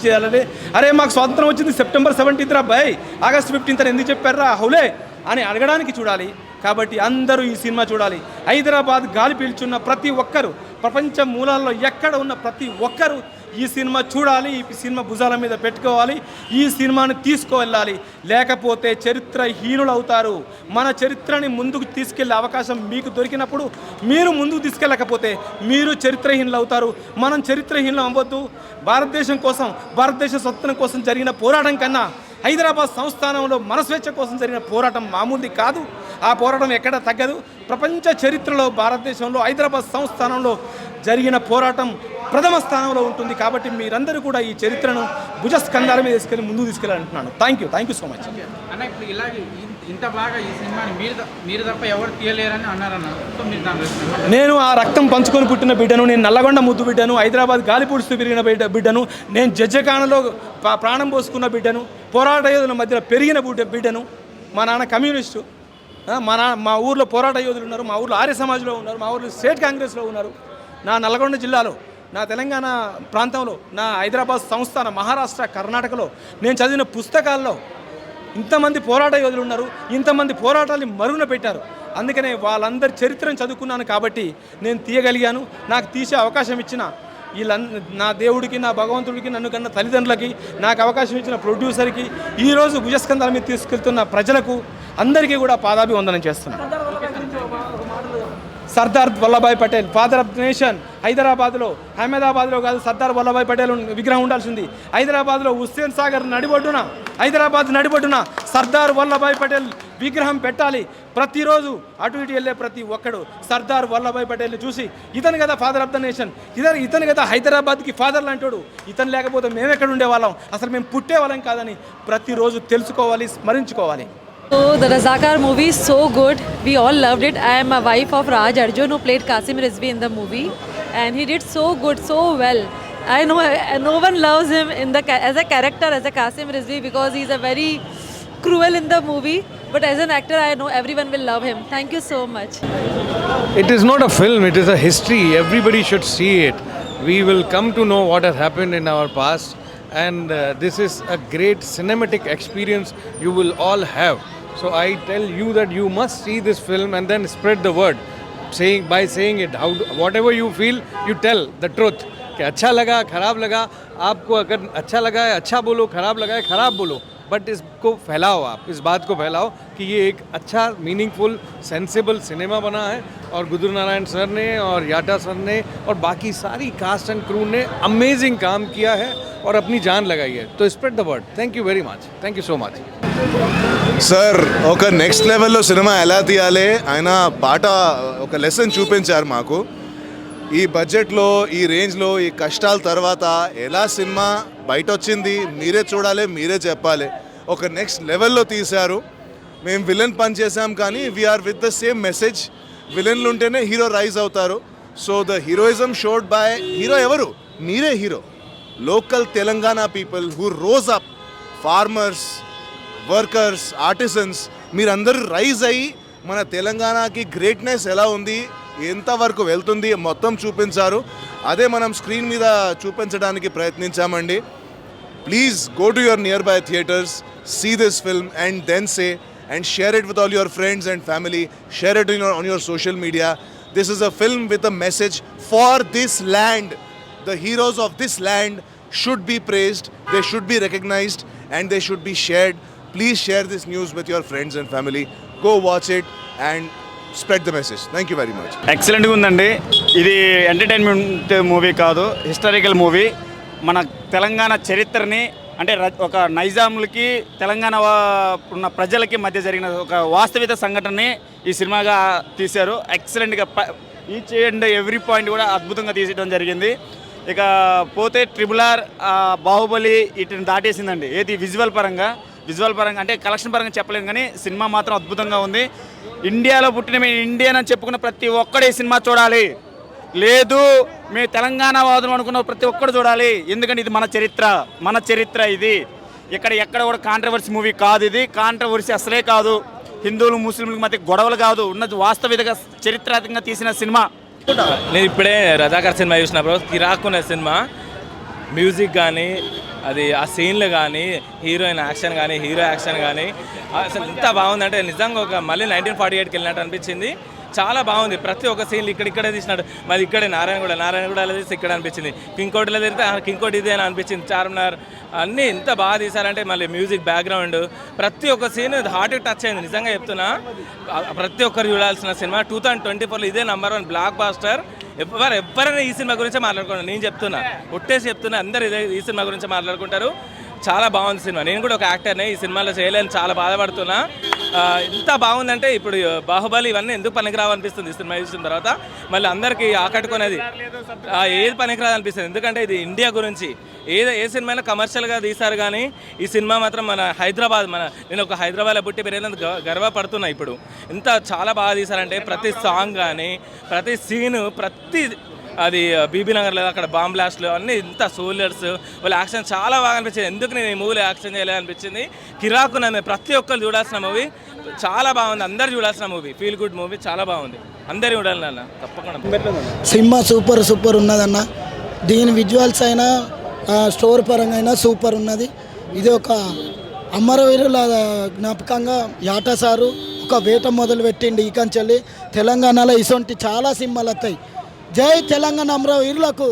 చేయాలని, అరే మాకు స్వాతంత్రం వచ్చింది సెప్టెంబర్ 17th రా బాయ్, ఆగస్ట్ 15th ఎందుకు చెప్పారా హౌలే అని అడగడానికి చూడాలి. కాబట్టి అందరూ ఈ సినిమా చూడాలి. హైదరాబాద్ గాలి పీల్చున్న ప్రతి ఒక్కరూ, ప్రపంచ మూలాల్లో ఎక్కడ ఉన్న ప్రతి ఒక్కరూ ఈ సినిమా చూడాలి, ఈ సినిమా భుజాల మీద పెట్టుకోవాలి, ఈ సినిమాని తీసుకువెళ్ళాలి. లేకపోతే చరిత్రహీనులు అవుతారు. మన చరిత్రని ముందుకు తీసుకెళ్లే అవకాశం మీకు దొరికినప్పుడు మీరు ముందుకు తీసుకెళ్ళకపోతే మీరు చరిత్రహీనులు అవుతారు. మనం చరిత్రహీనులు అవ్వద్దు. భారతదేశం కోసం, భారతదేశ స్వతంత్రం కోసం జరిగిన పోరాటం కన్నా హైదరాబాద్ సంస్థానంలో మన స్వేచ్ఛ కోసం జరిగిన పోరాటం మామూలుది కాదు. ఆ పోరాటం ఎక్కడ తగ్గదు. ప్రపంచ చరిత్రలో భారతదేశంలో హైదరాబాద్ సంస్థానంలో జరిగిన పోరాటం ప్రథమ స్థానంలో ఉంటుంది. కాబట్టి మీరందరూ కూడా ఈ చరిత్రను భుజస్కంధాల మీద తీసుకెళ్ళి ముందుకు తీసుకెళ్ళాలంటున్నాను. థ్యాంక్ యూ సో మచ్ అన్న. ఇప్పుడు ఇలాగే ఇంత బాగా ఈ సినిమాని మీరు తప్ప ఎవరు తీయలేరని అన్నారన్న. సో మీరు దాని నేను ఆ రక్తం పంచుకొని పుట్టిన బిడ్డను, నేను నల్లగొండ ముద్దు బిడ్డను, హైదరాబాద్ గాలిపూడుస్తూ పెరిగిన బిడ్డను, నేను జడ్జకానలో ప్రాణం పోసుకున్న బిడ్డను, పోరాట యోధుల మధ్యలో పెరిగిన బిడ్డను. మా నాన్న కమ్యూనిస్టు, మా ఊర్లో పోరాట యోధులు ఉన్నారు, మా ఊర్లో ఆర్య సమాజ్లో ఉన్నారు, మా ఊర్లో స్టేట్ కాంగ్రెస్లో ఉన్నారు. నా నల్గొండ జిల్లాలో, నా తెలంగాణ ప్రాంతంలో, నా హైదరాబాద్ సంస్థాన, మహారాష్ట్ర, కర్ణాటకలో నేను చదివిన పుస్తకాల్లో ఇంతమంది పోరాట యోధులు ఉన్నారు. ఇంతమంది పోరాటాన్ని మరుగున పెట్టారు. అందుకనే వాళ్ళందరి చరిత్రను చదువుకున్నాను కాబట్టి నేను తీయగలిగాను. నాకు తీసే అవకాశం ఇచ్చిన నా దేవుడికి, నా భగవంతుడికి, నన్ను కన్న తల్లిదండ్రులకి, నాకు అవకాశం ఇచ్చిన ప్రొడ్యూసర్కి, ఈరోజు భుజస్కంధాల మీద తీసుకెళ్తున్న ప్రజలకు అందరికీ కూడా పాదాభివందనం చేస్తున్నాను. Sardar Vallabhbhai Patel, father of nation. హైదరాబాద్లో, అహ్మదాబాద్లో కాదు, సర్దార్ వల్లభాయ్ పటేల్ విగ్రహం ఉండాల్సింది. హైదరాబాద్లో హుస్సేన్ సాగర్ నడిబొడ్డున, హైదరాబాద్ నడిబొడ్డున సర్దార్ వల్లభాయ్ పటేల్ విగ్రహం పెట్టాలి. ప్రతిరోజు అటు ఇటు వెళ్ళే ప్రతి ఒక్కడు సర్దార్ వల్లభాయ్ పటేల్ని చూసి, ఇతను కదా ఫాదర్ ఆఫ్ ద నేషన్, ఇతను కదా హైదరాబాద్కి ఫాదర్ లాంటోడు, ఇతను లేకపోతే మేము ఎక్కడ ఉండేవాళ్ళం, అసలు మేము పుట్టేవాళ్ళం కాదని ప్రతిరోజు తెలుసుకోవాలి, స్మరించుకోవాలి. So the Razakar movie is so good. We all loved it. I am a wife of Raj Arjun who played Qasim Rizvi in the movie, and he did so good, so well. I know no one loves him as a character, as a Qasim Rizvi, because he's a very cruel in the movie. But as an actor, I know everyone will love him. Thank you so much. It is not a film, it is a history. Everybody should see it. We will come to know what has happened in our past, and this is a great cinematic experience you will all have. So I tell you that you must see this film and then spread the word, by saying it. Whatever you feel, you tell the truth. कि अच्छा लगा, खराब लगा, आपको अगर अच्छा लगा है अच्छा बोलो, खराब लगा है खराब बोलो, बट इसको फैलाओ, आप इस बात को फैलाओ कि ये एक अच्छा मीनिंगफुल सेंसिबल सिनेमा बना है. और गुदुर नारायण सर ने और याटा सर ने और बाकी सारी कास्ट एंड क्रू ने अमेजिंग काम किया है और अपनी जान लगाई है. तो spread the word. Thank you very much. Thank you so much. Sir, ఒక నెక్స్ట్ లెవెల్లో సినిమా ఎలా తీయాలి ఆయన పాట ఒక లెసన్ చూపించారు మాకు. ఈ బడ్జెట్లో, ఈ రేంజ్లో, ఈ కష్టాల తర్వాత ఎలా సినిమా బయట వచ్చింది మీరే చూడాలి, మీరే చెప్పాలి. ఒక నెక్స్ట్ లెవెల్లో తీశారు. మేము విలన్ పని చేసాం కానీ we're with the same message. విలన్లు ఉంటేనే హీరో రైజ్ అవుతారు. So the heroism showed by hero ఎవరు? మీరే hero. Local Telangana people who rose up, farmers, workers, artisans, మీరందరూ రైజ్ అయ్యి మన తెలంగాణకి గ్రేట్నెస్ ఎలా ఉంది, ఎంతవరకు వెళ్తుంది మొత్తం చూపించారు. అదే మనం స్క్రీన్ మీద చూపించడానికి ప్రయత్నించామండి. Please go to your nearby theatres, see this film and then say and share it with all your friends and family. Share it on your social media. This is a film with a message for this land. The heroes of this land should be praised, they should be recognized, and they should be shared. Please share this news with your friends and family. Go watch it and spread the message. Thank you very much. Excellent ఉందండి. ఇది entertainment movie కాదు, historical movie. మన తెలంగాణ చరిత్రని, అంటే ఒక నైజాములకి తెలంగాణ ఉన్న ప్రజలకి మధ్య జరిగిన ఒక వాస్తవిక సంఘటనని ఈ సినిమాగా తీశారు. ఎక్సలెంట్గా ఈచ్ అండ్ ఎవ్రీ పాయింట్ కూడా అద్భుతంగా తీసేయడం జరిగింది. ఇక పోతే RRR, బాహుబలి వీటిని దాటేసిందండి. ఏది విజువల్ పరంగా అంటే కలెక్షన్ పరంగా చెప్పలేము కానీ సినిమా మాత్రం అద్భుతంగా ఉంది. ఇండియాలో పుట్టిన మేము ఇండియన్ అని చెప్పుకున్న ప్రతి ఒక్కడే సినిమా చూడాలి. లేదు మేము తెలంగాణ వాదులు అనుకున్న ప్రతి ఒక్కరు చూడాలి. ఎందుకంటే ఇది మన చరిత్ర ఇది. ఎక్కడ కూడా కాంట్రవర్సీ మూవీ కాదు. ఇది కాంట్రవర్సీ అసలే కాదు. హిందువులు ముస్లింలకు మధ్య గొడవలు కాదు, ఉన్నది వాస్తవికంగా చరిత్రాత్మకంగా తీసిన సినిమా. నేను ఇప్పుడే రజాకర్ సినిమా చూసిన బ్రో. కిరాక్ ఉన్న సినిమా. మ్యూజిక్ కానీ అది ఆ సీన్లు కానీ హీరోయిన్ యాక్షన్ కానీ హీరో యాక్షన్ కానీ అసలు ఎంత బాగుందంటే నిజంగా ఒక మళ్ళీ 1948కి వెళ్ళినట్టు అనిపించింది. చాలా బాగుంది. ప్రతి ఒక్క సీన్లు ఇక్కడే తీసినాడు. మరి ఇక్కడే నారాయణగూడలో తీసి ఇక్కడ అనిపించింది. కింగ్కోటిలో తిరిగితే కింగ్కోటి ఇదే అని అనిపించింది. చార్మినార్ అన్నీ ఎంత బాగా తీశారంటే మళ్ళీ మ్యూజిక్ బ్యాక్గ్రౌండ్ ప్రతి ఒక్క సీన్ హార్ట్కి టచ్ అయింది. నిజంగా చెప్తున్నా, ప్రతి ఒక్కరు చూడాల్సిన సినిమా. 2024లో ఇదే #1 బ్లాక్ బాస్టర్. ఎవరైనా ఈ సినిమా గురించే మాట్లాడుకున్నారు. నేను చెప్తున్నా, ఒట్టేసి చెప్తున్నా, అందరు ఈ సినిమా గురించి మాట్లాడుకుంటారు. చాలా బాగుంది సినిమా. నేను కూడా ఒక యాక్టర్నే, ఈ సినిమాలో చేయలేని చాలా బాధపడుతున్నా. ఎంత బాగుందంటే ఇప్పుడు బాహుబలి ఇవన్నీ ఎందుకు పనికిరావు అనిపిస్తుంది ఈ సినిమా చూసిన తర్వాత. మళ్ళీ అందరికీ ఆకట్టుకునేది ఏది పనికిరాదు అనిపిస్తుంది. ఎందుకంటే ఇది ఇండియా గురించి ఏ సినిమా కమర్షియల్గా తీశారు, కానీ ఈ సినిమా మాత్రం మన హైదరాబాద్, నేను ఒక హైదరాబాద్లో పుట్టి పెరిగినందుకు గర్వపడుతున్నా. ఇప్పుడు ఇంత చాలా బాగా తీశారంటే ప్రతి సాంగ్ కానీ ప్రతి సీను ప్రతి అది బీబీ నగర్లో అక్కడ బాంబ్ బ్లాస్ట్లు అన్నీ ఇంత సోల్జర్స్ వాళ్ళ యాక్షన్ చాలా బాగా అనిపించింది. ఎందుకు నేను ఈ మూవీలో యాక్షన్ చేయలేదు అనిపించింది. కిరాకు నన్ను ప్రతి ఒక్కరు చూడాల్సిన మూవీ, చాలా బాగుంది. అందరు చూడాల్సిన మూవీ, ఫీల్ గుడ్ మూవీ, చాలా బాగుంది. అందరూ చూడాలి అన్న, తప్పకుండా. సినిమా సూపర్ ఉన్నదన్న. దీని విజువల్స్ అయినా స్టోర్ పరంగా అయినా సూపర్ ఉన్నది. ఇది ఒక అమరవీరుల జ్ఞాపకంగా యాట సారు ఒక వేట మొదలు పెట్టిండి. ఇకంచెల్లి తెలంగాణలో ఇసొంటి చాలా సినిమాలు వస్తాయి. జై తెలంగాణ అమరవీరులకు.